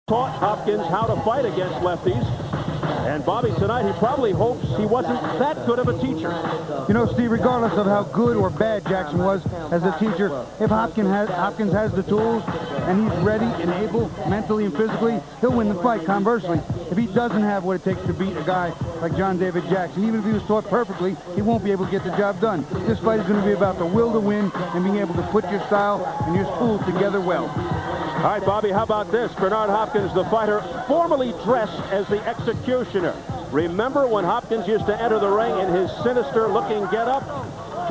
Taught Hopkins how to fight against lefties. And Bobby, tonight he probably hopes he wasn't that good of a teacher. You know, Steve, regardless of how good or bad Jackson was as a teacher, if Hopkins has the tools and he's ready and able mentally and physically, he'll win the fight. Conversely, if he doesn't have what it takes to beat a guy like John David Jackson, even if he was taught perfectly, he won't be able to get the job done. This fight is going to be about the will to win and being able to put your style and your school together well. All right, Bobby, how about this? Bernard Hopkins, the fighter, formerly dressed as the executioner. Remember when Hopkins used to enter the ring in his sinister-looking getup?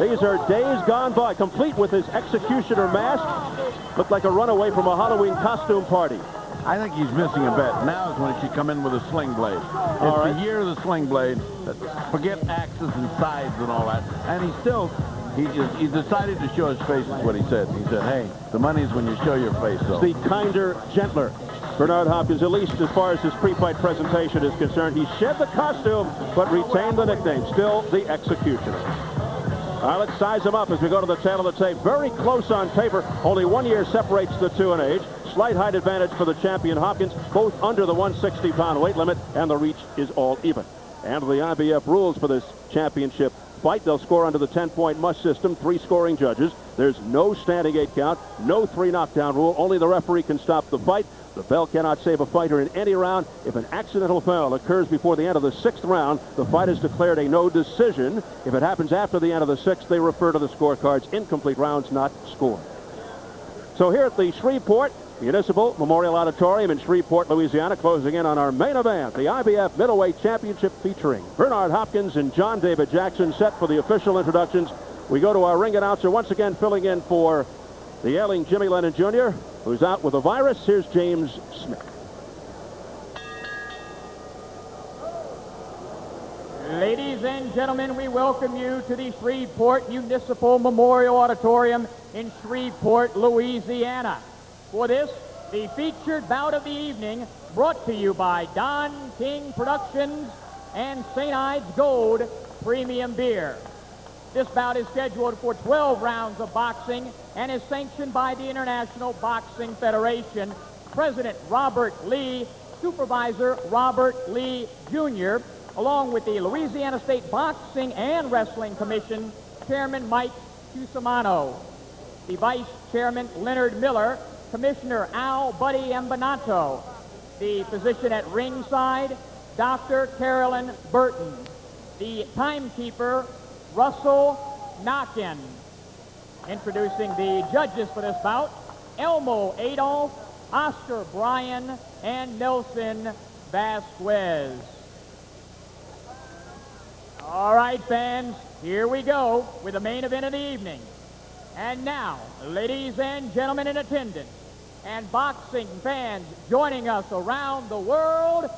These are days gone by, complete with his executioner mask. Looked like a runaway from a Halloween costume party. I think he's missing a bet. Now is when he should come in with a sling blade. It's the year of the sling blade. Forget axes and sides and all that. And he decided to show his face, is what he said. He said, hey, the money's when you show your face, though. The kinder, gentler Bernard Hopkins, at least as far as his pre-fight presentation is concerned. He shed the costume, but retained the nickname. Still the executioner. All right, let's size him up as we go to the tail of the tape. Very close on paper. Only 1 year separates the two in age. Slight height advantage for the champion Hopkins, both under the 160-pound weight limit, and the reach is all even. And the IBF rules for this championship fight, they'll score under the 10-point must system, 3 scoring judges. There's no standing 8 count, no 3 knockdown rule. Only the referee can stop the fight. The bell cannot save a fighter in any round. If an accidental foul occurs before the end of the 6th round, the fight is declared a no decision. If it happens after the end of the 6th, they refer to the scorecards. Incomplete rounds not scored. So here at the Shreveport Municipal Memorial Auditorium in Shreveport, Louisiana, closing in on our main event, the IBF Middleweight Championship featuring Bernard Hopkins and John David Jackson, set for the official introductions. We go to our ring announcer, once again filling in for the ailing Jimmy Lennon Jr., who's out with a virus. Here's James Smith. Ladies and gentlemen, we welcome you to the Shreveport Municipal Memorial Auditorium in Shreveport, Louisiana. For this, the featured bout of the evening, brought to you by Don King Productions and St. Ides Gold Premium Beer. This bout is scheduled for 12 rounds of boxing and is sanctioned by the International Boxing Federation, President Robert Lee, Supervisor Robert Lee Jr., along with the Louisiana State Boxing and Wrestling Commission, Chairman Mike Cusimano, the Vice Chairman Leonard Miller, Commissioner Al Buddy Embanato, the physician at ringside, Dr. Carolyn Burton, the timekeeper, Russell Knockin. Introducing the judges for this bout, Elmo Adolph, Oscar Bryan, and Nelson Vasquez. All right, fans, here we go with the main event of the evening. And now, ladies and gentlemen in attendance, and boxing fans joining us around the world,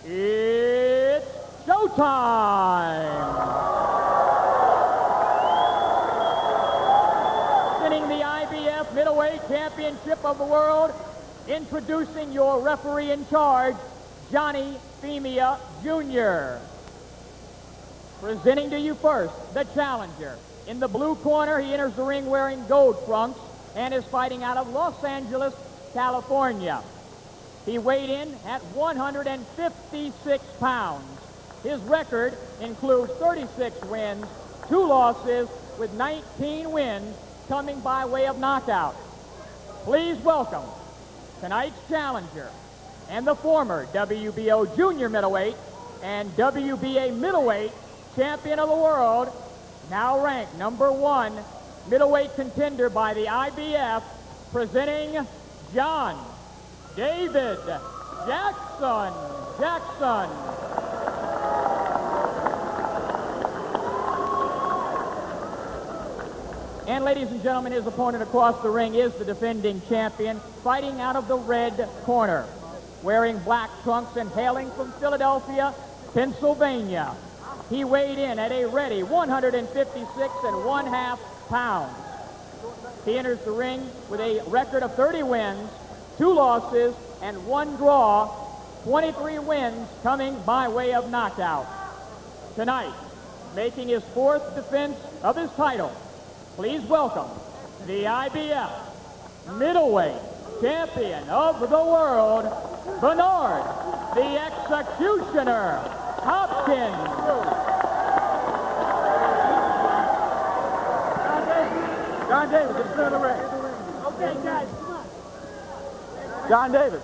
it's showtime! Winning the IBF Middleweight Championship of the World, introducing your referee in charge, Johnny Femia Jr. Presenting to you first, the challenger. In the blue corner, he enters the ring wearing gold trunks and is fighting out of Los Angeles, California. He weighed in at 156 pounds. His record includes 36 wins, 2 losses, with 19 wins coming by way of knockout. Please welcome tonight's challenger and the former WBO junior middleweight and WBA middleweight champion of the world, now ranked #1 middleweight contender by the IBF, presenting John David Jackson. And ladies and gentlemen, his opponent across the ring is the defending champion, fighting out of the red corner, wearing black trunks and hailing from Philadelphia, Pennsylvania. He weighed in at a ready 156 1/2 pounds. He enters the ring with a record of 30 wins, 2 losses, and 1 draw, 23 wins coming by way of knockout. Tonight, making his 4th defense of his title, please welcome the IBF Middleweight Champion of the World, Bernard, the Executioner, Hopkins. John Davis, get clear of the ring. Okay, guys, come on. John Davis.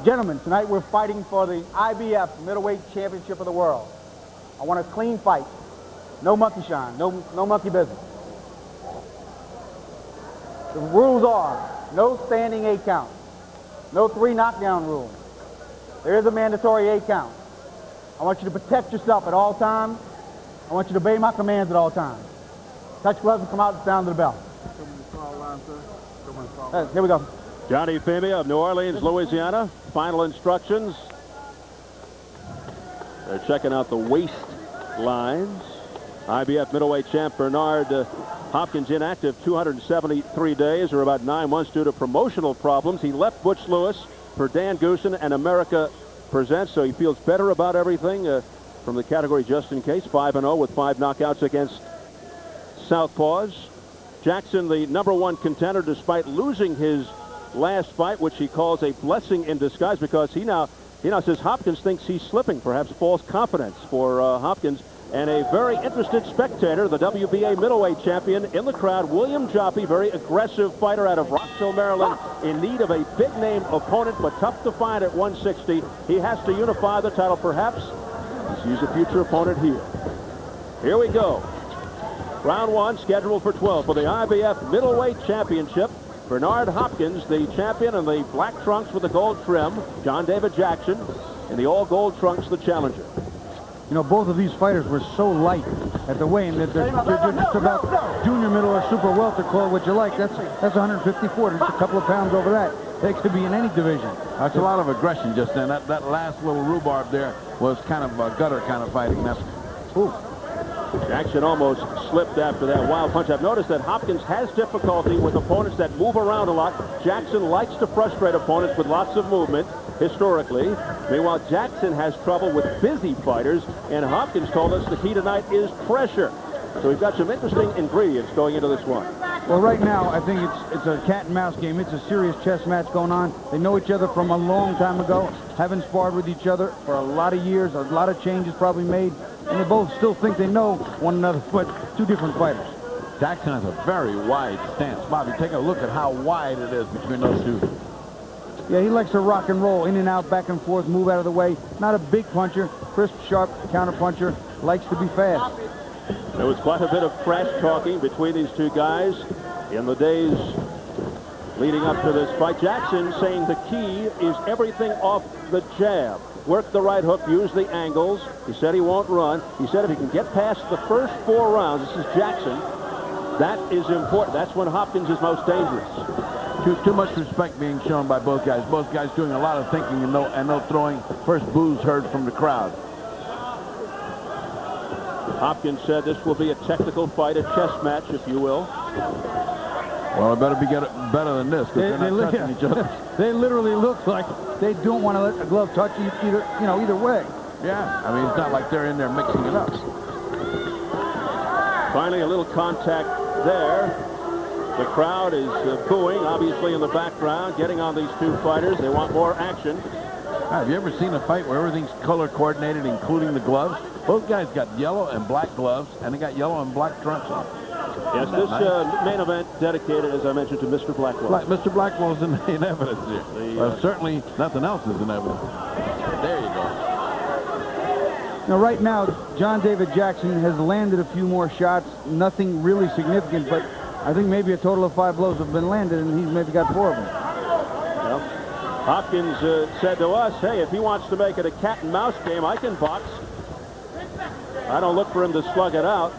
Gentlemen, tonight we're fighting for the IBF Middleweight Championship of the World. I want a clean fight. No monkey shine, no monkey business. The rules are no standing 8 count, no 3 knockdown rule. There is a mandatory 8 count. I want you to protect yourself at all times. I want you to obey my commands at all times. Touch gloves and come out and sound the bell. Here we go. Johnny Femia of New Orleans, Louisiana. Final instructions. They're checking out the waist lines. IBF middleweight champ Bernard Hopkins inactive 273 days, or about 9 months, due to promotional problems. He left Butch Lewis for Dan Goosen and America Presents, so he feels better about everything from the category just in case. 5-0 with 5 knockouts against Southpaws. Jackson, the #1 contender, despite losing his last fight, which he calls a blessing in disguise, because he now says Hopkins thinks he's slipping, perhaps false confidence for Hopkins. And a very interested spectator, the WBA middleweight champion in the crowd, William Joppy, very aggressive fighter out of Rockville, Maryland, in need of a big-name opponent, but tough to find at 160. He has to unify the title, perhaps. He's a future opponent here. Here we go. Round 1, scheduled for 12 for the IBF middleweight championship. Bernard Hopkins, the champion, in the black trunks with the gold trim. John David Jackson in the all-gold trunks, the challenger. You know, both of these fighters were so light at the weigh-in that they're just about junior middle or super welter, call it what you like. That's 154. Just a couple of pounds over that. They could be in any division. That's a lot of aggression just then. That last little rhubarb there was kind of a gutter kind of fighting. Ooh. Jackson almost slipped after that wild punch. I've noticed that Hopkins has difficulty with opponents that move around a lot. Jackson likes to frustrate opponents with lots of movement, historically. Meanwhile, Jackson has trouble with busy fighters, and Hopkins told us the key tonight is pressure. So we've got some interesting ingredients going into this one. Well, right now, I think it's a cat and mouse game. It's a serious chess match going on. They know each other from a long time ago, haven't sparred with each other for a lot of years, a lot of changes probably made, and they both still think they know one another, but 2 different fighters. Jackson has a very wide stance. Bobby, take a look at how wide it is between those 2. Yeah, he likes to rock and roll, in and out, back and forth, move out of the way. Not a big puncher, crisp, sharp counter puncher, likes to be fast. There was quite a bit of trash talking between these 2 guys in the days leading up to this fight. Jackson saying the key is everything off the jab. Work the right hook, use the angles. He said he won't run. He said if he can get past the first 4 rounds, this is Jackson, that is important. That's when Hopkins is most dangerous. Too much respect being shown by both guys. Both guys doing a lot of thinking and no throwing. First boos heard from the crowd. Hopkins said this will be a technical fight, a chess match, if you will. Well, it better be better than this, because they're not touching each other. They literally look like they don't want to let the glove touch either way. Yeah, I mean, it's not like they're in there mixing it up. Finally, a little contact there. The crowd is booing, obviously, in the background, getting on these 2 fighters. They want more action. Have you ever seen a fight where everything's color coordinated, including the gloves? Both guys got yellow and black gloves, and they got yellow and black trunks on. Yes, this main event dedicated, as I mentioned, to Mr. Blackwell. Mr. Blackwell is in evidence here. Certainly nothing else is in evidence. There you go. Now, right now, John David Jackson has landed a few more shots. Nothing really significant, but I think maybe a total of 5 blows have been landed, and he's maybe got 4 of them. Well, Hopkins said to us, hey, if he wants to make it a cat and mouse game, I can box. I don't look for him to slug it out.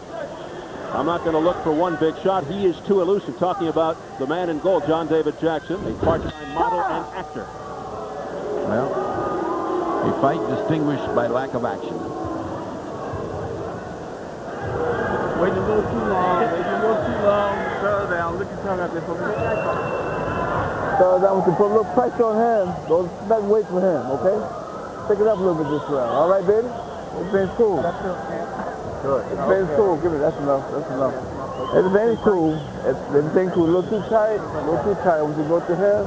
I'm not going to look for one big shot. He is too elusive. Talking about the man in gold, John David Jackson, a part-time model and actor. Well, a fight distinguished by lack of action. Waiting a little too long. Throw down. Look at tongue out there. Throw down with to put a little pressure on him. Don't expect weight for him, okay? Pick it up a little bit this round. All right, baby? It's been cool. Good. It's been cool. Give it. That's enough. That's enough. Everything's cool. Everything's cool. A little too tight. A little too tight. When you go to him,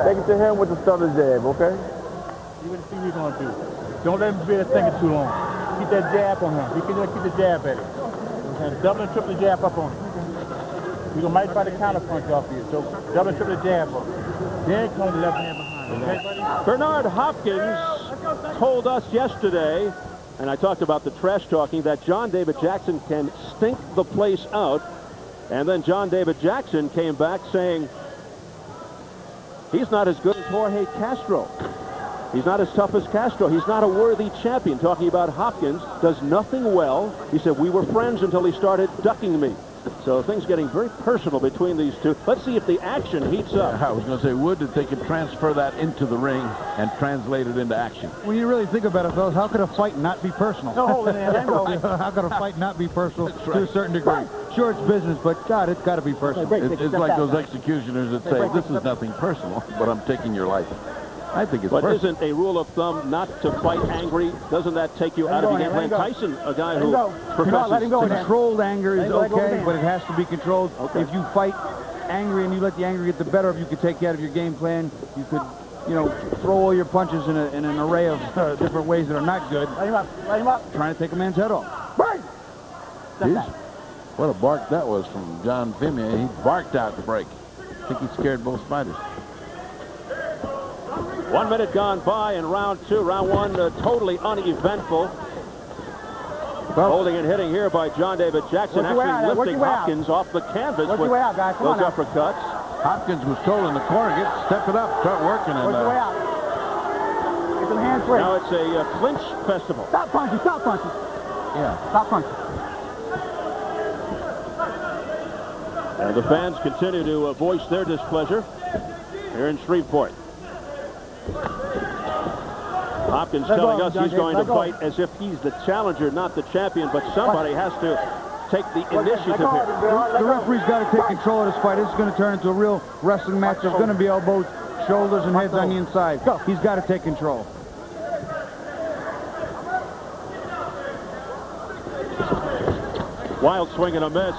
take it to him with the stutter jab, okay? See what he's going to do. Don't let him be thinking too long. Keep that jab on him. He can just keep the jab at it. And double and triple the jab up on him. He might try to counter punch off you. So double and triple the jab up. Then come the left hand behind. Okay, buddy? Bernard Hopkins told us yesterday, and I talked about the trash talking, that John David Jackson can stink the place out. And then John David Jackson came back saying he's not as good as Jorge Castro. He's not as tough as Castro. He's not a worthy champion. Talking about Hopkins, does nothing well. He said, we were friends until he started ducking me. So things getting very personal between these two. Let's see if the action heats up. I was going to say, would that they could transfer that into the ring and translate it into action. When you really think about it, fellas, how could a fight not be personal? No, hold it in. How could a fight not be personal to a certain degree? Sure, it's business, but God, it's got to be personal. It's like those executioners that say, this is nothing personal, but I'm taking your life. I think it's But isn't a rule of thumb not to fight angry? Doesn't that take you out of the game plan? Tyson, a guy who professes controlled anger is okay, but it has to be controlled. Okay. If you fight angry and you let the anger get the better of you, could take you out of your game plan. You could, you know, throw all your punches in an array of different ways that are not good. Light him up. Light him up. Trying to take a man's head off. Jeez, what a bark that was from John Fimia. He barked out the break. I think he scared both fighters. 1 minute gone by in round two. Round one totally uneventful. Holding and hitting here by John David Jackson, actually lifting Hopkins off the canvas with those uppercuts. Hopkins was told in the corner, step it up, start working. Work your way out. Get some hands free. Now it's a clinch festival. Stop punching, stop punching. Yeah. Stop punching. And the fans continue to voice their displeasure here in Shreveport. Hopkins telling us he's going to fight as if he's the challenger, not the champion, but somebody has to take the initiative here. The referee's got to take control of this fight. This is going to turn into a real wrestling match. There's going to be elbows, shoulders, and heads on the inside. He's got to take control. Wild swing and a miss.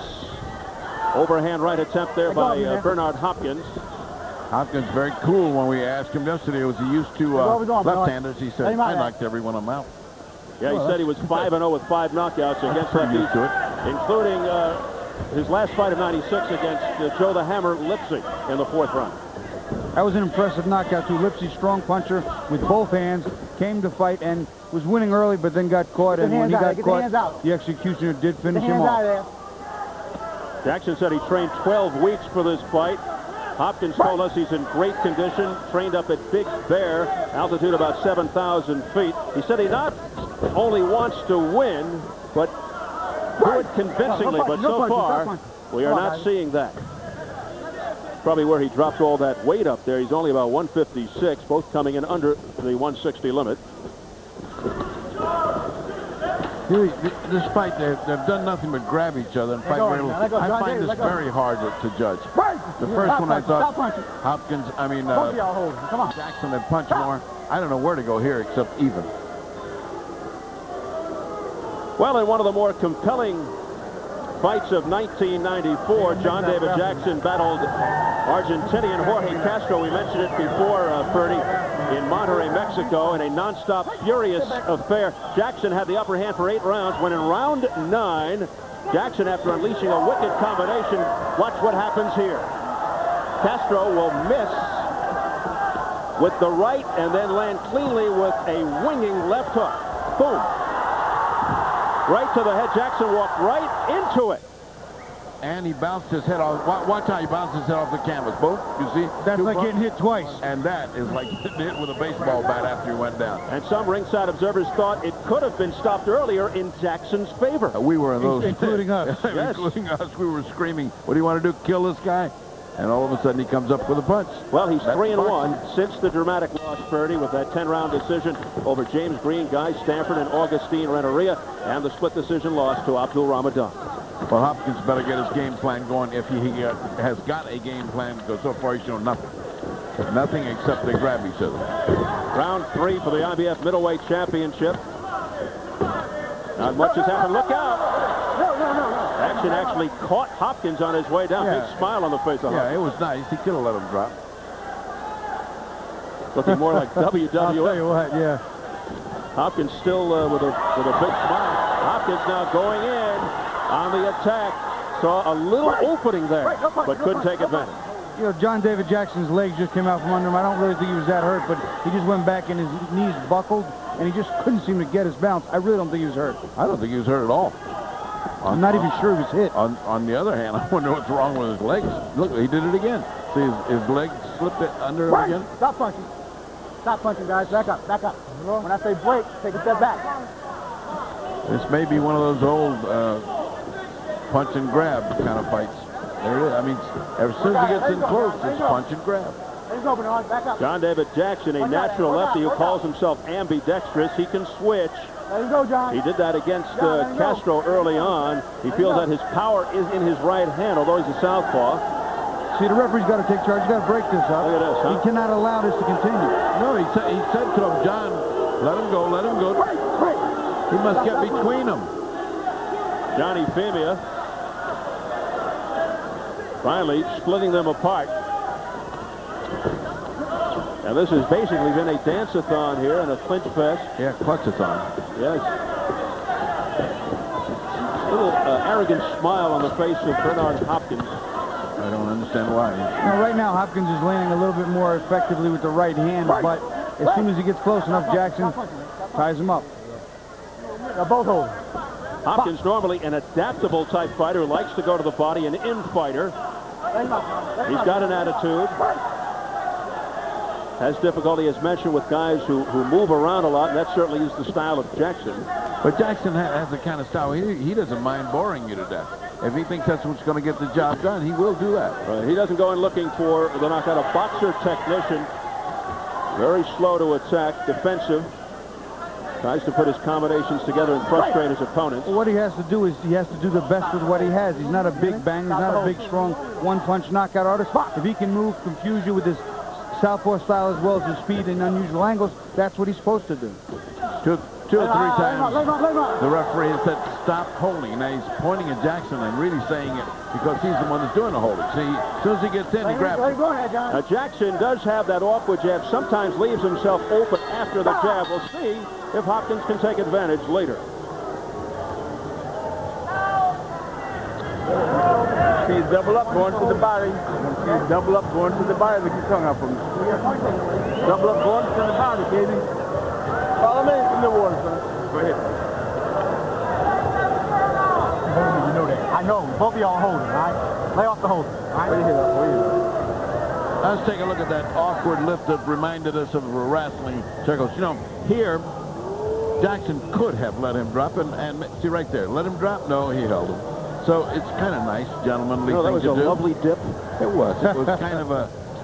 Overhand right attempt there by Bernard Hopkins. Hopkins very cool when we asked him yesterday. Was he used to left-handers? He said, I knocked every one of them out. Yeah, he said he was 5-0 with 5 knockouts against lefties, including his last fight of '96 against Joe the Hammer Lipsy in the 4th round. That was an impressive knockout, too. Lipsy, strong puncher with both hands, came to fight and was winning early, but then got caught. And when he got caught, the executioner did finish him off. Jackson said he trained 12 weeks for this fight. Hopkins told us he's in great condition, trained up at Big Bear, altitude about 7,000 feet. He said he not only wants to win, but do it convincingly. But so far, we are not seeing that. Probably where he dropped all that weight up there. He's only about 156, both coming in under the 160 limit. This fight, they've done nothing but grab each other and fight very well. I find this very hard to judge. The first one I thought Hopkins, Jackson had punched more. I don't know where to go here except even. Well, in one of the more compelling fights of 1994, John David Jackson battled Argentinian Jorge Castro. We mentioned it before, Ferdy, in Monterrey, Mexico, in a nonstop furious affair. Jackson had the upper hand for 8 rounds. When in round 9, Jackson, after unleashing a wicked combination, watch what happens here. Castro will miss with the right and then land cleanly with a winging left hook. Boom. Right to the head. Jackson walked right into it. And he bounced his head off. Watch how he bounced his head off the canvas. Both, you see? That's like getting hit twice. And that is like getting hit with a baseball bat after he went down. And some ringside observers thought it could have been stopped earlier in Jackson's favor. We were in those. Including us. Yes. Including us. We were screaming, what do you want to do, kill this guy? And all of a sudden he comes up with a punch. Well, he's 3-1 since the dramatic loss, Ferdy, with that 10-round decision over James Green, Guy Stanford, and Augustine Renteria, and the split decision loss to Abdul Ramadan. Well, Hopkins better get his game plan going if he has got a game plan, because so far he's shown nothing. Nothing except they grab each other. Round 3 for the IBF Middleweight Championship. Not much has happened. Look out! No. Jackson actually caught Hopkins on his way down. Yeah. Big smile on the face of Hopkins. Yeah, it was nice. He could have let him drop. Looking more like WWF. I'll tell you what, yeah. Hopkins still with a big smile. Hopkins now going in on the attack. Saw a little opening there, but couldn't take advantage. You know, John David Jackson's legs just came out from under him. I don't really think he was that hurt, but he just went back and his knees buckled, and he just couldn't seem to get his balance. I really don't think he was hurt. I don't think he was hurt at all. I'm not even sure he was hit. On the other hand, I wonder what's wrong with his legs. Look, he did it again. See, his leg slipped it under him again. Stop punching. Stop punching, guys. Back up, back up. When I say break, take a step back. This may be one of those old punch and grab kind of fights. There it is. I mean, as soon as he gets in close, it's punch and grab. He's open, back up. John David Jackson, a natural lefty who calls himself ambidextrous. He can switch. There you go, John. He did that against Castro early on. He feels that his power is in his right hand, although he's a southpaw. See, the referee's got to take charge. He's got to break this up. Look at this, huh? He cannot allow this to continue. No, he said to him, John, let him go, let him go. He must get between them. Johnny Femia finally splitting them apart. And this has basically been a dance-a-thon here and a clinch fest. Yeah, clutch-a-thon. Yes. A little arrogant smile on the face of Bernard Hopkins. I don't understand why. Now, right now, Hopkins is landing a little bit more effectively with the right hand, but as soon as he gets close enough, Jackson ties him up. They're both holding. Hopkins normally an adaptable type fighter who likes to go to the body, an in-fighter. He's got an attitude. Has difficulty, as mentioned, with guys who move around a lot, and that certainly is the style of Jackson. But Jackson has the kind of style, he doesn't mind boring you to death. If he thinks that's what's going to get the job done, he will do that. He doesn't go in looking for the knockout. A boxer technician, very slow to attack, defensive. Tries to put his combinations together and frustrate his opponents. Well, what he has to do is he has to do the best with what he has. He's not a big banger. He's not a big, strong, one-punch knockout artist. If he can move, confuse you with his southpaw style as well as his speed and unusual angles, that's what he's supposed to do. Two or three times, the referee has said, stop holding. Now he's pointing at Jackson and really saying it because he's the one that's doing the holding. See, as soon as he gets in, he grabs him. Now, Jackson does have that awkward jab, sometimes leaves himself open after the jab. We'll see if Hopkins can take advantage later. See, double up, going to the body. See, double up, going to the body. Look, your tongue out from me. Double up, going to the body, baby. Follow me in the water, son. Go ahead. You know that. I know. Both of y'all holding, all right? Lay off the holding, all right? Where you hit up? Where you hit up? Let's take a look at that awkward lift that reminded us of wrestling circles. You know, here, Jackson could have let him drop, and see right there, let him drop? No, he held him. So it's kind of nice, gentlemanly No, that thing was to a do. lovely dip. It was. It was kind of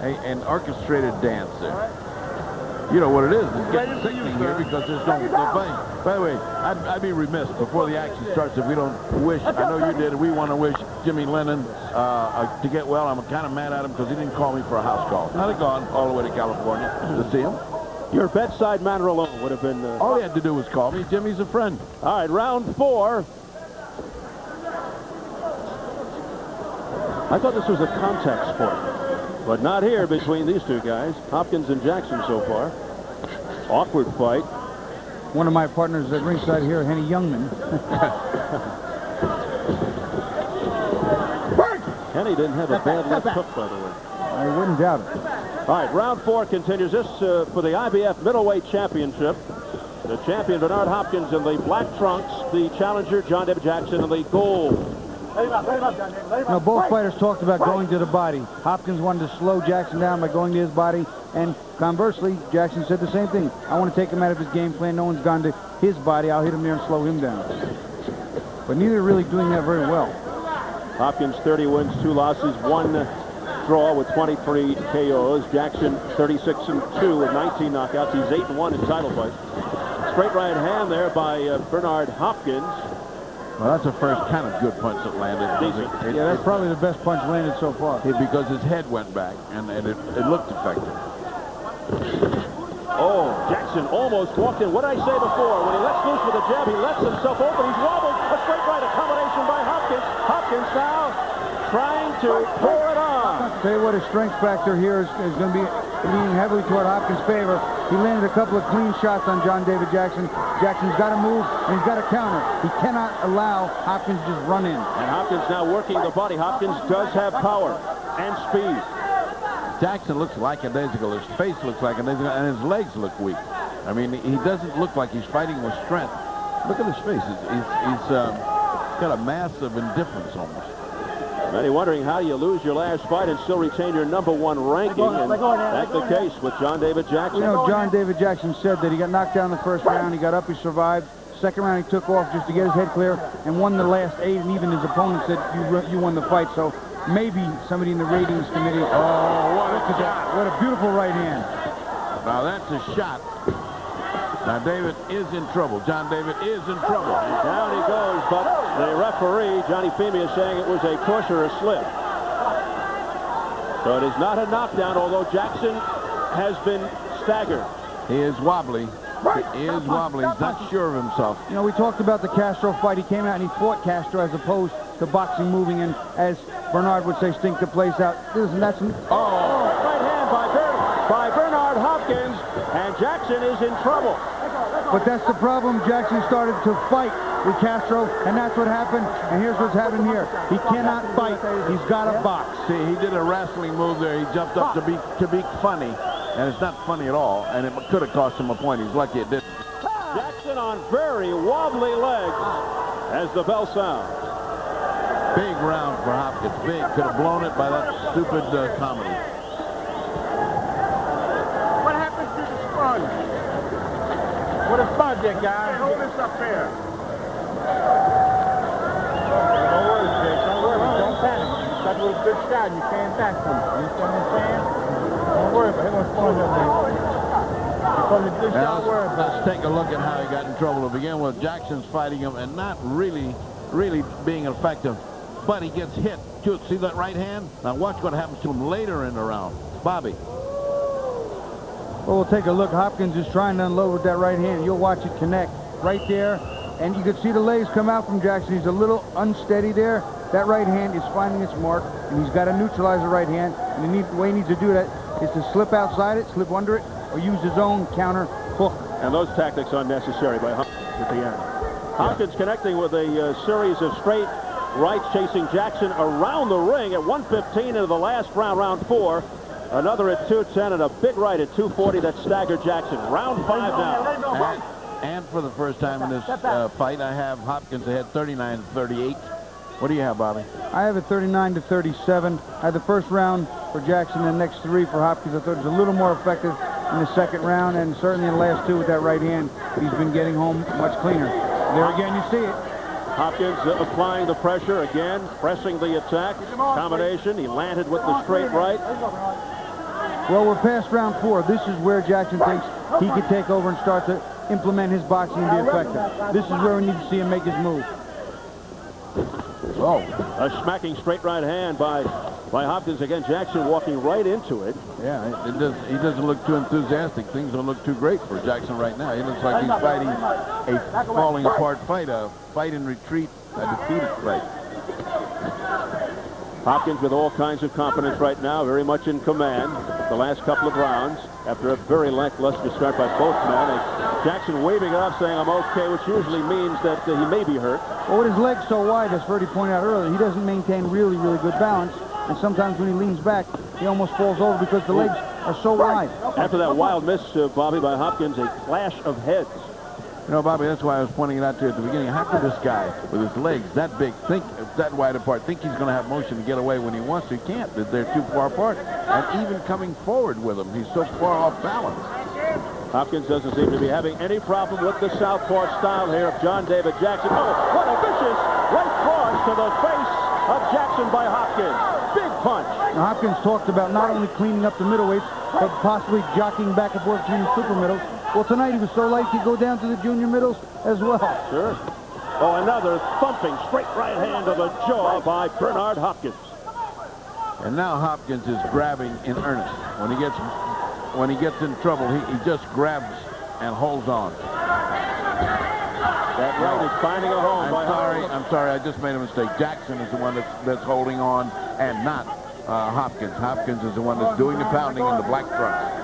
an orchestrated dance there. You know what it is. It's getting sickening here because there's no fighting. By the way, I'd be remiss before the action starts if we don't wish, I know you did, we want to wish Jimmy Lennon to get well. I'm kind of mad at him because he didn't call me for a house call. I'd have gone all the way to California to see him. Your bedside manner alone would have been... All he had to do was call me. Jimmy's a friend. All right, round 4. I thought this was a contact sport, but not here between these two guys, Hopkins and Jackson so far. Awkward fight. One of my partners at ringside here, Henny Youngman. Henny didn't have a bad left hook, by the way. I wouldn't doubt it. All right, round 4 continues. This for the IBF middleweight championship. The champion, Bernard Hopkins, in the black trunks. The challenger, John David Jackson, in the gold. Now, both fighters talked about going to the body. Hopkins wanted to slow Jackson down by going to his body, and conversely, Jackson said the same thing. I want to take him out of his game plan. No one's gone to his body. I'll hit him there and slow him down. But neither are really doing that very well. Hopkins 30 wins, 2 losses, 1 draw with 23 KOs. Jackson 36-2 with 19 knockouts. He's 8-1 in title fights. Straight right hand there by Bernard Hopkins. Well, that's the first kind of good punch that landed. Yeah, that's probably the best punch landed so far. Because his head went back, and it looked effective. Oh, Jackson almost walked in. What did I say before? When he lets loose with a jab, he lets himself open. He's wobbled. A straight right, a combination by Hopkins. Hopkins now trying to pour it on. Tell you what, his strength factor here is going to be leaning heavily toward Hopkins' favor. He landed a couple of clean shots on John David Jackson. Jackson's got to move, and he's got to counter. He cannot allow Hopkins to just run in. And Hopkins now working the body. Hopkins does have power and speed. Jackson looks lackadaisical. His face looks lackadaisical, and his legs look weak. I mean, he doesn't look like he's fighting with strength. Look at his face. He's got a mass of indifference almost. Many wondering how you lose your last fight and still retain your #1 ranking, and that's the case with John David Jackson. You know, John David Jackson said that he got knocked down the first round, he got up, he survived. Second round, he took off just to get his head clear and won the last 8, and even his opponent said you won the fight. So maybe somebody in the ratings committee. Oh, what a shot. What a beautiful right hand. Now that's a shot. Now David is in trouble. John David is in trouble. And down he goes, but the referee, Johnny Femi, is saying it was a push or a slip. So it is not a knockdown, although Jackson has been staggered. He is wobbly. He is wobbly. He's not sure of himself. You know, we talked about the Castro fight. He came out and he fought Castro as opposed to boxing moving, and as Bernard would say, stink the place out. Listen, that's... Right hand by Bernard Hopkins, and Jackson is in trouble. But that's the problem. Jackson started to fight with Castro, and that's what happened. And here's what's happened here. He cannot fight. He's got to box. See, he did a wrestling move there. He jumped up to be funny, and it's not funny at all. And it could have cost him a point. He's lucky it didn't. Jackson on very wobbly legs as the bell sounds. Big round for Hopkins. Big. Could have blown it by that stupid comedy. What happened to the sponge? What a sponge, that guy. Hold this up there. Don't worry, Jake. Don't worry. Don't panic. That was a good shot. You came back from it. You understand what I'm saying? Don't worry about it. Ain't no sponge up there. Let's take a look at how he got in trouble to begin with. Jackson's fighting him and not really being effective. But he gets hit. See that right hand? Now watch what happens to him later in the round. Bobby. Well, we'll take a look. Hopkins is trying to unload with that right hand. You'll watch it connect right there. And you can see the legs come out from Jackson. He's a little unsteady there. That right hand is finding its mark, and he's got to neutralize the right hand. And the way he needs to do that is to slip outside it, slip under it, or use his own counter hook. And those tactics unnecessary by Hopkins at the end. Hopkins connecting with a series of straight rights, chasing Jackson around the ring at 1:15 into the last round, round 4. Another at 2:10 and a big right at 2:40 that staggered Jackson. Round 5 now. And for the first time in this fight, I have Hopkins ahead 39-38. What do you have, Bobby? I have it 39-37. I had the first round for Jackson, and the next 3 for Hopkins. I thought it was a little more effective in the second round, and certainly in the last 2 with that right hand, he's been getting home much cleaner. There again, you see it. Hopkins applying the pressure again, pressing the attack. Combination, he landed with the straight right. Well, we're past round 4. This is where Jackson thinks he could take over and start to implement his boxing and be effective. This is where we need to see him make his move. Oh, a smacking straight right hand by Hopkins. Again, Jackson walking right into it. Yeah, he doesn't look too enthusiastic. Things don't look too great for Jackson right now. He looks like he's fighting a falling apart fight, a fight in retreat, a defeated fight. Hopkins with all kinds of confidence right now, very much in command the last couple of rounds after a very lackluster start by both men. And Jackson waving it off saying, I'm okay, which usually means that he may be hurt. Well, with his legs so wide, as Ferdy pointed out earlier, he doesn't maintain really good balance. And sometimes when he leans back, he almost falls over because the legs are so wide. After that wild miss, Bobby, by Hopkins, a clash of heads. You know, Bobby, that's why I was pointing it out to you at the beginning. How could this guy, with his legs that big, that wide apart, think he's going to have motion to get away when he wants to? He can't. They're too far apart. And even coming forward with him, he's so far off balance. Hopkins doesn't seem to be having any problem with the southpaw style here of John David Jackson. Oh, what a vicious right cross to the face of Jackson by Hopkins. Big punch. Now, Hopkins talked about not only cleaning up the middleweights, but possibly jockeying back and forth between the super middles. Well, tonight he was so light he could go down to the junior middles as well. Sure. Oh, another thumping straight right hand to the jaw by Bernard Hopkins. And now Hopkins is grabbing in earnest. When he gets in trouble, he just grabs and holds on. That right is finding a home by Hopkins. I'm sorry, I just made a mistake. Jackson is the one that's holding on, and not Hopkins. Hopkins is the one that's doing the pounding in the black trunks.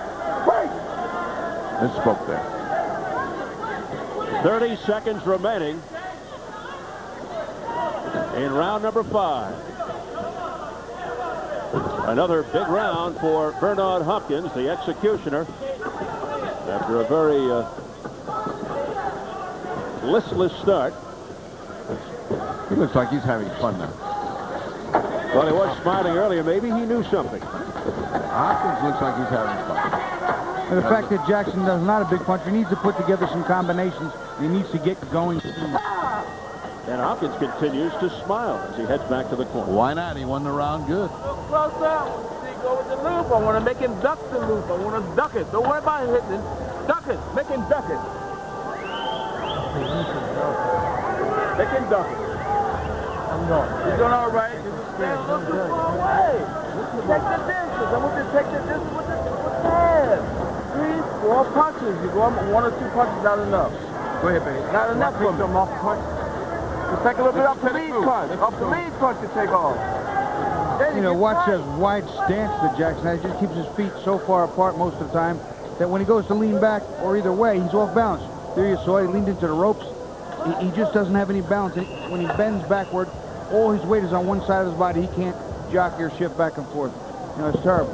Misspoke there. 30 seconds remaining in round number 5. Another big round for Bernard Hopkins, the executioner, after a very listless start. He looks like he's having fun now. Well, he was smiling earlier. Maybe he knew something. Hopkins looks like he's having fun. And the fact that Jackson is not a big puncher, he needs to put together some combinations. He needs to get going. And Hopkins continues to smile as he heads back to the corner. Why not? He won the round good. Close up. See, go with the loop. I want to make him duck the loop. I want to duck it. Don't worry about hitting it. Duck it. Make him duck it. Make him duck it. He's doing all right. Just stand a little too far away. Take the distance. I want you to take the distance with the hand. 3, 4 punches. You go 1 or 2 punches, not enough. Go ahead, baby. Not enough for him. Off punch. Just take a little bit off the lead punch. Off the lead punch to take off. You know, watch that wide stance that Jackson has. He just keeps his feet so far apart most of the time that when he goes to lean back or either way, he's off balance. There you saw he leaned into the ropes. He just doesn't have any balance. And when he bends backward, all his weight is on one side of his body. He can't jockey or shift back and forth. You know, it's terrible.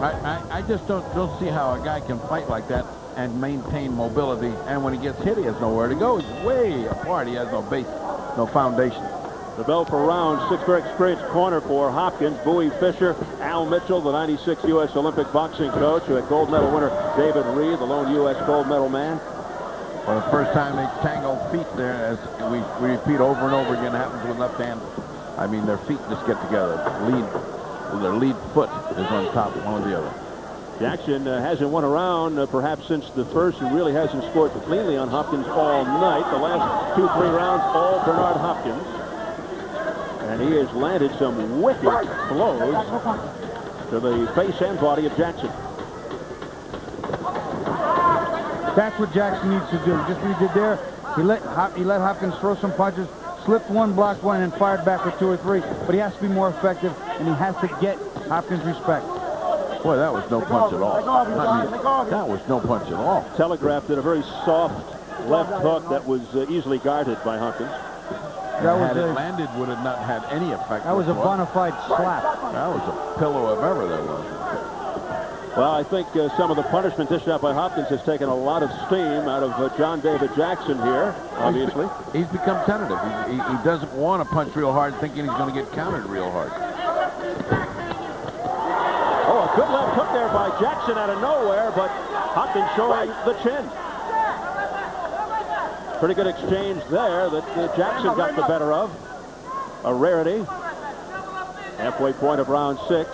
I just don't see how a guy can fight like that and maintain mobility, and when he gets hit, he has nowhere to go. He's way apart. He has no base, no foundation. The bell for round 6. Very experienced corner for Hopkins. Bowie Fisher, Al Mitchell, the 96 U.S. Olympic boxing coach, who had gold medal winner David Reed, the lone U.S. gold medal man. For the first time, they tangled feet there, as we repeat over and over again, happens with left-handers. I mean, their feet just get together. Their lead foot is on top of one or the other. Jackson hasn't won a round perhaps since the first, and really hasn't scored cleanly on Hopkins all night. The last 2-3 rounds, all Bernard Hopkins. And he has landed some wicked blows to the face and body of Jackson. That's what Jackson needs to do. Just what he did there. He let Hopkins throw some punches, slipped one, blocked one, and fired back with 2 or 3. But he has to be more effective, and he has to get Hopkins' respect. Boy, that was no punch at all. I mean, that was no punch at all. Telegraphed at a very soft left hook that was easily guarded by Hopkins. Had it landed, would have not had any effect. That was a bona fide slap. That was a pillow if ever there was. Well, I think some of the punishment dished out by Hopkins has taken a lot of steam out of John David Jackson here, obviously. He's become tentative. He doesn't want to punch real hard, thinking he's going to get countered real hard. Oh, a good left hook there by Jackson out of nowhere, but Hopkins showing the chin. Pretty good exchange there that Jackson got the better of. A rarity. Halfway point of round 6.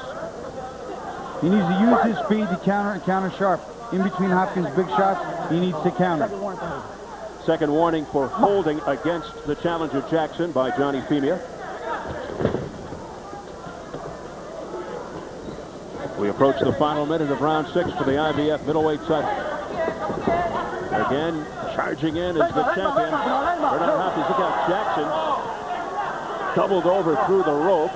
He needs to use his speed to counter and counter sharp. In between Hopkins' big shots, he needs to counter. Second warning for holding against the challenger Jackson by Johnny Femia. We approach the final minute of round 6 for the IBF middleweight title. Again, charging in is the champion, Bernard Hopkins. Look out, Jackson doubled over through the rope.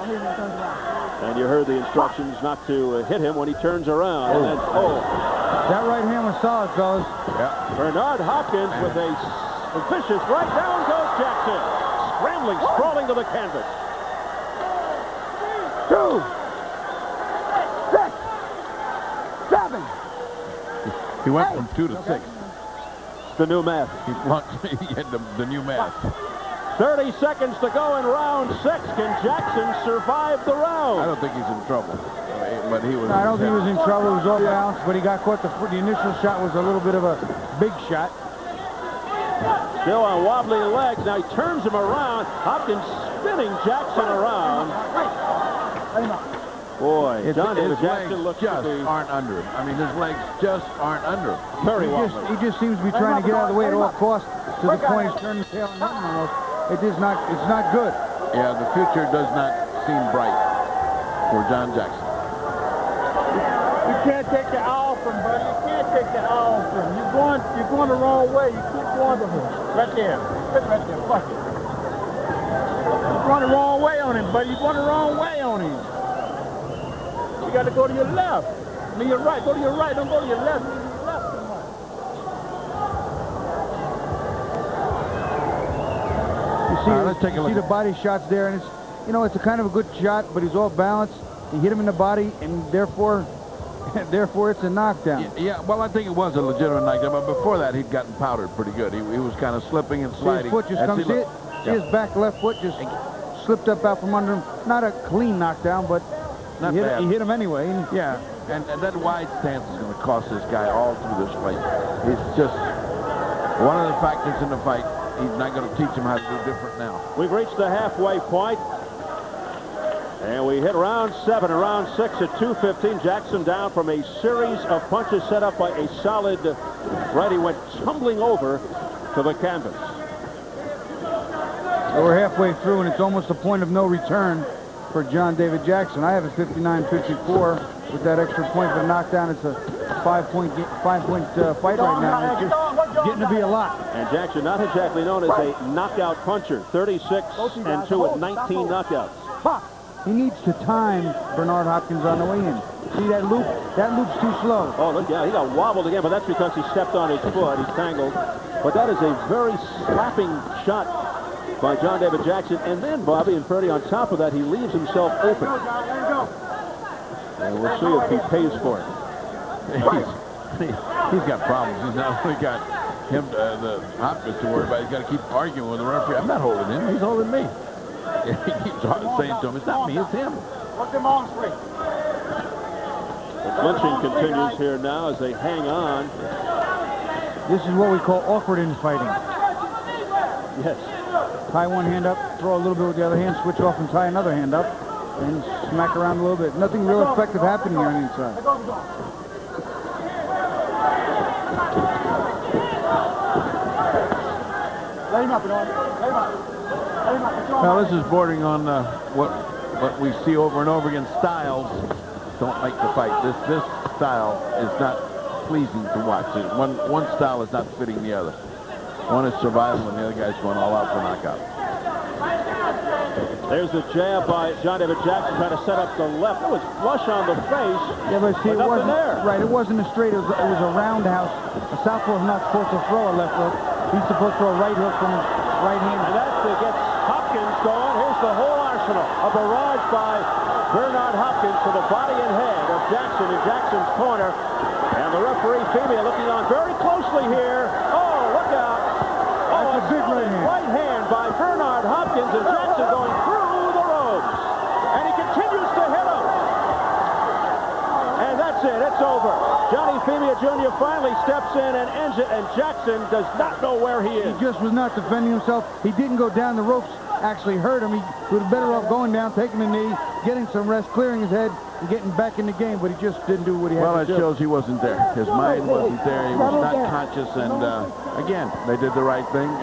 And you heard the instructions not to hit him when he turns around. And then, that right hand was solid, fellas. Yeah. Bernard Hopkins with a vicious right. Down goes Jackson. Scrambling, sprawling to the canvas. 2, 6, 7. He went from 2 to 6. The new math. He had the new math. 30 seconds to go in round 6. Can Jackson survive the round? I don't think he's in trouble. But he was. I don't think he was in trouble. He was off balance, but he got caught. The initial shot was a little bit of a big shot. Still on wobbly legs. Now he turns him around. Hopkins spinning Jackson around. Boy, John David Jackson looks just aren't under him. I mean, his legs just aren't under him. Very wobbly. He just seems to be trying to get out of the way at all costs, to the point he's turning the tail and hitting almost. It's not good. Yeah, the future does not seem bright for John Jackson. You can't take the eye off him, buddy. You can't take the eye off him. You're going the wrong way. You can't Right there. Right there. Fuck it. You're going the wrong way on him, buddy. You're going the wrong way on him. You got to go to your left. I mean, your right. Go to your right. Don't go to your left. Go to your left too much. Let's take a look. See the body shots there, and it's, you know, it's a kind of a good shot, but he's off balance. He hit him in the body, and therefore it's a knockdown. Yeah, well, I think it was a legitimate knockdown, but before that, he'd gotten powdered pretty good. He was kind of slipping and sliding. See his foot just comes in. See his back left foot just slipped up out from under him. Not a clean knockdown, but he hit him anyway. Yeah, and that wide stance is going to cost this guy all through this fight. He's just one of the factors in the fight. He's not going to teach him how to do different now. We've reached the halfway point. And we hit round 7 and round 6 at 2:15. Jackson down from a series of punches set up by a solid right. He went tumbling over to the canvas. So we're halfway through, and it's almost a point of no return for John David Jackson. I have a 59-54 with that extra point for the knockdown. It's a five-point fight right now. It's just getting to be a lot. And Jackson, not exactly known as a knockout puncher. 36-2 with 19 knockouts. He needs to time Bernard Hopkins on the way in. See that loop? That loop's too slow. Oh, look, yeah, he got wobbled again, but that's because he stepped on his foot. He's tangled. But that is a very slapping shot by John David Jackson. And then, Bobby and Freddie, on top of that, he leaves himself open. And we'll see if he pays for it. He's got problems. He's not only got him, the Hopkins to worry about. He's got to keep arguing with the referee. I'm not holding him. He's holding me. He keeps saying to him, it's not me, it's him. Put them on straight. The clinching continues here now as they hang on. This is what we call awkward in fighting. Yes. Tie one hand up, throw a little bit with the other hand, switch off and tie another hand up, and smack around a little bit. Nothing real effective happening here on the inside. Let him up, Bernard. Let him up. Now this is bordering on what we see over and over again. Styles don't make the fight. This style is not pleasing to watch. One style is not fitting the other. One is survival and the other guy's going all out for knockout. There's the jab by John David Jackson trying to set up the left. It was flush on the face. Yeah, but see, it wasn't there. Right, it wasn't a straight. It was a roundhouse. A southpaw is not supposed to throw a left hook. He's supposed to throw a right hook from his right hand. And that gets Hopkins going. Here's the whole arsenal. A barrage by Bernard Hopkins to the body and head of Jackson in Jackson's corner. And the referee, Femia, looking on very closely here. Oh, look out. Oh, that's a big right hand. Right hand by Bernard Hopkins, and Jackson going through the ropes. And he continues to hit him. And that's it. It's over. Johnny Femia Jr. finally steps in and ends it, and Jackson does not know where he is. He just was not defending himself. He didn't go down. The ropes actually hurt him. He was better off going down, taking a knee, getting some rest, clearing his head, and getting back in the game, but he just didn't do what he had to do. Well, it shows he wasn't there. His mind wasn't there. He was not conscious, and again, they did the right thing.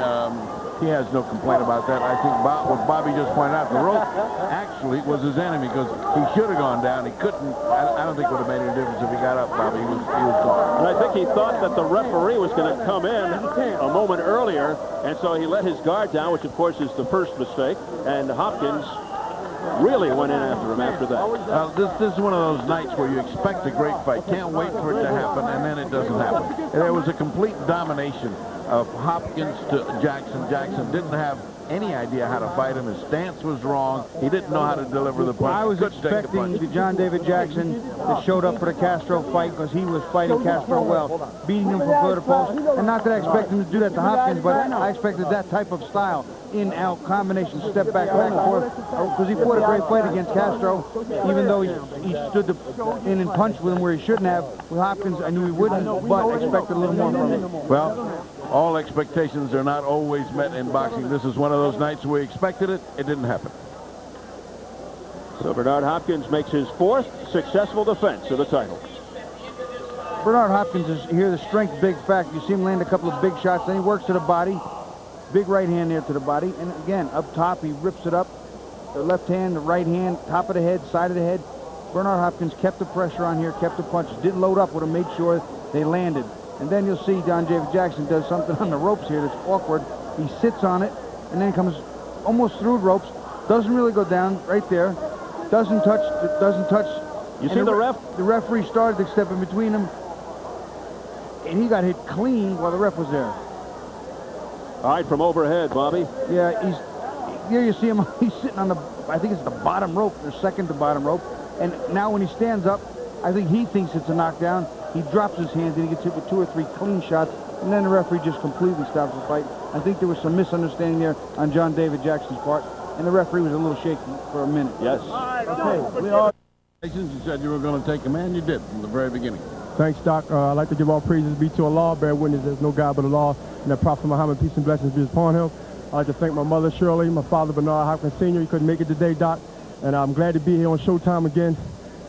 He has no complaint about that. I think what Bobby just pointed out, the rope actually was his enemy because he should have gone down. He couldn't. I don't think it would have made any difference if he got up, Bobby. He was gone. And I think he thought that the referee was going to come in a moment earlier, and so he let his guard down, which, of course, is the first mistake, and Hopkins really went in after him after that. This is one of those nights where you expect a great fight. Can't wait for it to happen, and then it doesn't happen. And there was a complete domination of Hopkins to Jackson. Jackson didn't have any idea how to fight him. His stance was wrong. He didn't know how to deliver the punch. I was expecting the John David Jackson that showed up for the Castro fight because he was fighting Castro well, beating him from pillar to post. And not that I expect him to do that to Hopkins, but I expected that type of style. In-out combination, step back and forth, because he fought a great fight against Castro, even though he stood in and punched with him where he shouldn't have. With Hopkins, I knew he wouldn't, but expected a little more from him. Well, all expectations are not always met in boxing. This is one of those nights we expected it. It didn't happen. So Bernard Hopkins makes his 4th successful defense of the title. Bernard Hopkins is here, the strength, big fact. You see him land a couple of big shots, then he works to the body. Big right hand there to the body, and again, up top, he rips it up. The left hand, the right hand, top of the head, side of the head. Bernard Hopkins kept the pressure on here, kept the punches, didn't load up with him, made sure they landed. And then you'll see John David Jackson does something on the ropes here that's awkward. He sits on it and then comes almost through the ropes. Doesn't really go down right there. Doesn't touch. You see the ref? The referee started to step in between them. And he got hit clean while the ref was there. All right, from overhead, Bobby. Yeah, here you see him. He's sitting on the, I think it's the bottom rope, the second to bottom rope. And now when he stands up, I think he thinks it's a knockdown. He drops his hands and he gets hit with 2 or 3 clean shots. And then the referee just completely stops the fight. I think there was some misunderstanding there on John David Jackson's part. And the referee was a little shaky for a minute. Yes. Okay, we all... You said you were going to take him, and you did from the very beginning. Thanks, Doc. I'd like to give all praises be to Allah, bear witness there's no God but Allah, and the Prophet Muhammad, peace and blessings be upon him. I'd like to thank my mother, Shirley, my father, Bernard Hopkins Sr. He couldn't make it today, Doc, and I'm glad to be here on Showtime again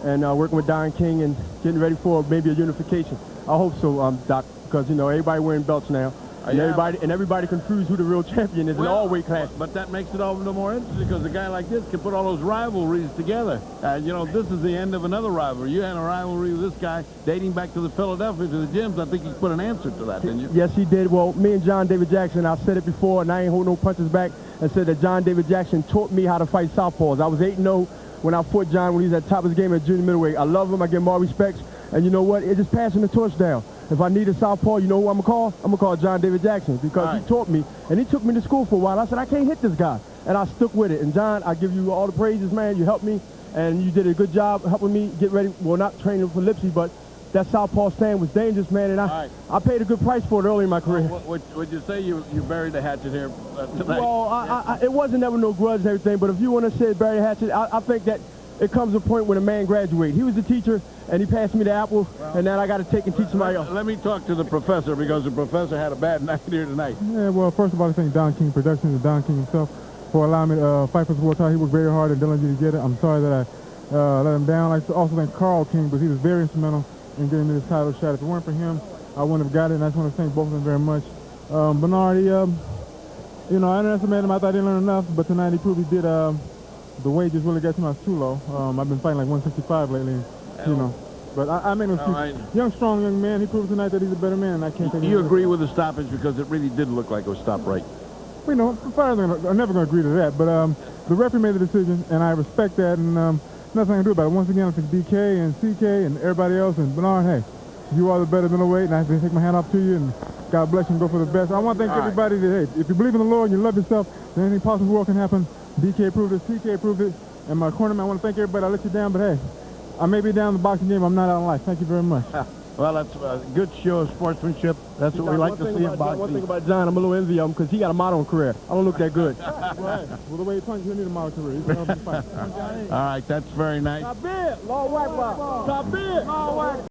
and working with Don King and getting ready for maybe a unification. I hope so, Doc, because, you know, everybody wearing belts now. And everybody confused who the real champion is in all weight classes. But that makes it all the more interesting because a guy like this can put all those rivalries together. You know, this is the end of another rivalry. You had a rivalry with this guy dating back to the Philadelphia, to the gyms. I think he put an answer to that, didn't you? Yes, he did. Well, me and John David Jackson, I said it before, and I ain't hold no punches back, and said that John David Jackson taught me how to fight southpaws. I was 8-0 when I fought John when he was at the top of his game at junior middleweight. I love him. I give him all respects. And you know what? It's just passing the torch down. If I need a southpaw, you know who I'm going to call? I'm going to call John David Jackson because he taught me. And he took me to school for a while. I said, I can't hit this guy. And I stuck with it. And, John, I give you all the praises, man. You helped me. And you did a good job helping me get ready. Well, not training for Lipsy, but that southpaw stand was dangerous, man. And I paid a good price for it early in my career. Would you say you buried the hatchet here tonight? Well, it wasn't never no grudge and everything. But if you want to say bury the hatchet, I think that it comes a point when a man graduates. He was the teacher, and he passed me the apple, and then I got to take and teach somebody else. Let me talk to the professor, because the professor had a bad night here tonight. Yeah, well, first of all, I thank Don King Productions and Don King himself for allowing me to fight for the world title. He worked very hard and diligently to get it. I'm sorry that I let him down. I also thank Carl King, because he was very instrumental in getting me this title shot. If it weren't for him, I wouldn't have got it, and I just want to thank both of them very much. Bernard, you know, I underestimated him. I thought I didn't learn enough, but tonight he proved he did. The weight just really got to me too low. I've been fighting like 165 lately, you know. But I made no excuse. Young, strong young man. He proved tonight that he's a better man, and I can't take it. You agree with the stoppage because it really did look like it was stopped right? You know, fighters are never going to agree to that. But the referee made the decision, and I respect that, and nothing I can do about it. Once again, I think DK and CK and everybody else, and Bernard, hey, you are the better middleweight, and I have to take my hat off to you, and God bless you and go for the best. I want to thank everybody that, hey, if you believe in the Lord and you love yourself, then anything possible in the world can happen. DK proved it, CK proved it, and my cornerman, I want to thank everybody. I let you down, but hey, I may be down in the boxing game. I'm not out in life. Thank you very much. Well, that's a good show of sportsmanship. That's what we like to see in boxing. One thing about John, I'm a little envy of him because he got a modeling career. I don't look that good. Well, the way he punches, he'll need a model career. He's going to fight. All right, that's very nice. Top bid, long white ball. Top bid.